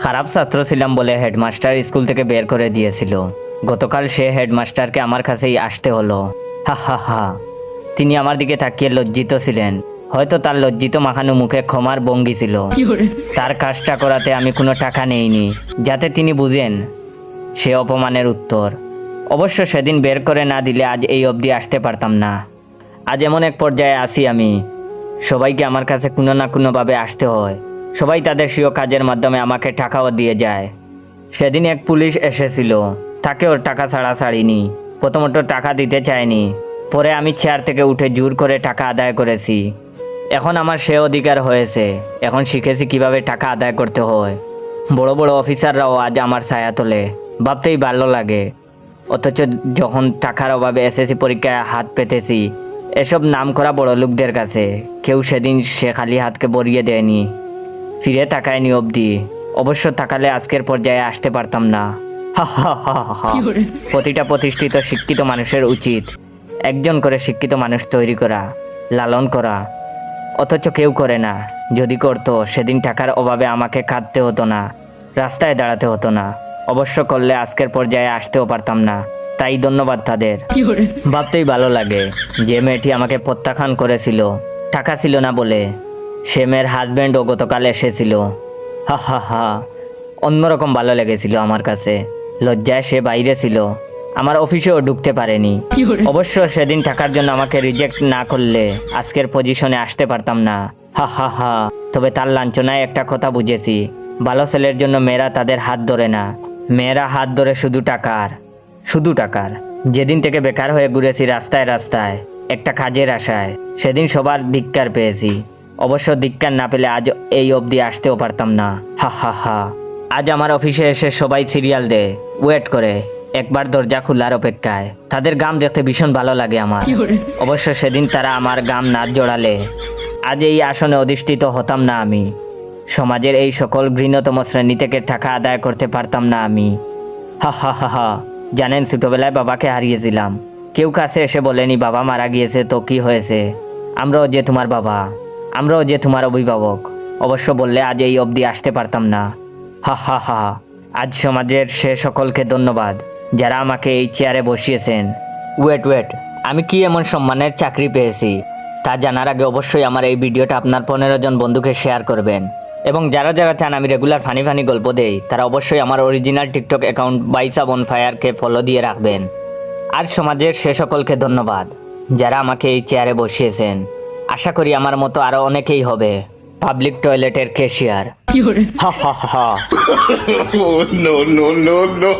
খারাপ ছাত্র ছিলাম বলে হেডমাস্টার স্কুল থেকে বের করে দিয়েছিল। গতকাল সে হেডমাস্টারকে আমার কাছেই আসতে হলো। হা হা হা। তিনি আমার দিকে তাকিয়ে লজ্জিত ছিলেন। হয়তো তার লজ্জিত মাখানো মুখে ক্ষমার ভঙ্গি ছিল। তার কাজটা করাতে আমি কোনো টাকা নেইনি, যাতে তিনি বুঝেন সে অপমানের উত্তর। অবশ্য সেদিন বের করে না দিলে আজ এই অবধি আসতে পারতাম না। আজ এমন এক পর্যায়ে আসি আমি, সবাইকে আমার কাছে কোনো না কোনোভাবে আসতে হয়। সবাই তাদের স্বীয় কাজের মাধ্যমে আমাকে টাকাও দিয়ে যায়। সেদিন এক পুলিশ এসেছিল, তাকে ওর টাকা ছাড়া ছাড়িনি। প্রথমত টাকা দিতে চায়নি, পরে আমি চেয়ার থেকে উঠে জোর করে টাকা আদায় করেছি। এখন আমার সে অধিকার হয়েছে, এখন শিখেছি কিভাবে টাকা আদায় করতে হয়। বড় বড় অফিসাররাও আজ আমার ছায়া তোলে, ভাবতেই ভালো লাগে। অথচ যখন টাকার অভাবে এসএসসি পরীক্ষায় হাত পেতেছি এসব নামকরা বড় লোকদের কাছে, কেউ সেদিন সে খালি হাতকে বরিয়ে দেয়নি, ফিরে তাকায়নি অবধি। অবশ্য তাকালে আজকের পর্যায়ে আসতে পারতাম না। হা হা হা হা। প্রতিটা প্রতিষ্ঠিত শিক্ষিত মানুষের উচিত একজন করে শিক্ষিত মানুষ তৈরি করা, লালন করা। অথচ কেউ করে না। যদি করতো সেদিন টাকার অভাবে আমাকে কাঁদতে হতো না, রাস্তায় দাঁড়াতে হতো না। অবশ্য করলে আজকের পর্যায়ে আসতেও পারতাম না। তাই ধন্যবাদ তাদের। ভাবতেই ভালো লাগে, যে মেয়েটি আমাকে প্রত্যাখ্যান করেছিল টাকা ছিল না বলে, সে মেয়ের হাজব্যান্ডও গতকাল এসেছিল। হা হা হা। অন্যরকম ভালো লেগেছিল আমার কাছে। লজ্জায় সে বাইরে ছিল, আমার অফিসেও ঢুকতে পারেনি। অবশ্য সেদিন টাকার জন্য আমাকে রিজেক্ট না করলে আজকের পজিশনে আসতে পারতাম না। হা হা হা। তবে তার লাঞ্ছনায় একটা কথা বুঝেছি, ভালো ছেলের জন্য মেয়েরা তাদের হাত ধরে না, মেয়েরা হাত ধরে শুধু টাকার, শুধু টাকার। যেদিন থেকে বেকার হয়ে ঘুরেছি রাস্তায় রাস্তায় একটা কাজের আশায়, সেদিন সবার ধিক্কার পেয়েছি। অবশ্য ধিক্কার না পেলে আজ এই অবধি আসতেও পারতাম না। হা হা হা। আজ আমার অফিসে এসে সবাই সিরিয়াল দেয়, ওয়েট করে, একবার দরজা খোলার অপেক্ষায়। তাদের গাম দেখতে ভীষণ ভালো লাগে আমার। অবশ্য সেদিন তারা আমার গাম না জোড়ালে আজ এই আসনে অধিষ্ঠিত হতাম না আমি। সমাজের এই সকল ঘৃণতম শ্রেণী থেকে টাকা আদায় করতে পারতাম না আমি। হা হা হা হা। জানেন, ছোটবেলায় বাবাকে হারিয়েছিলাম। কেউ কাছে এসে বলেনি বাবা মারা গিয়েছে তো কি হয়েছে, আমরাও যে তোমার বাবা, আমরাও যে তোমার অভিভাবক। অবশ্য বললে আজ এই অবধি আসতে পারতাম না। হা হা হা। আজ সমাজের সে সকলকে ধন্যবাদ যারা আমাকে এই চেয়ারে বসিয়েছেন। ওয়েট, আমি কি এমন সম্মানের চাকরি পেয়েছি তা জানার আগে অবশ্যই আমার এই ভিডিওটা আপনার 15 জন বন্ধুকে শেয়ার করবেন। এবং যারা যারা চান আমি রেগুলার ফানি গল্প দেই তারা অবশ্যই আমার অরিজিনাল টিকটক অ্যাকাউন্ট বাইসা বনফায়ারকে ফলো দিয়ে রাখবেন। আর সমাজের সে সকলকে ধন্যবাদ যারা আমাকে এই চেয়ারে বসিয়েছেন। আশা করি আমার মতো আরো অনেকেই হবে পাবলিক টয়লেটের ক্যাশিয়ার। হা হা হা। Oh, no, no, no, no.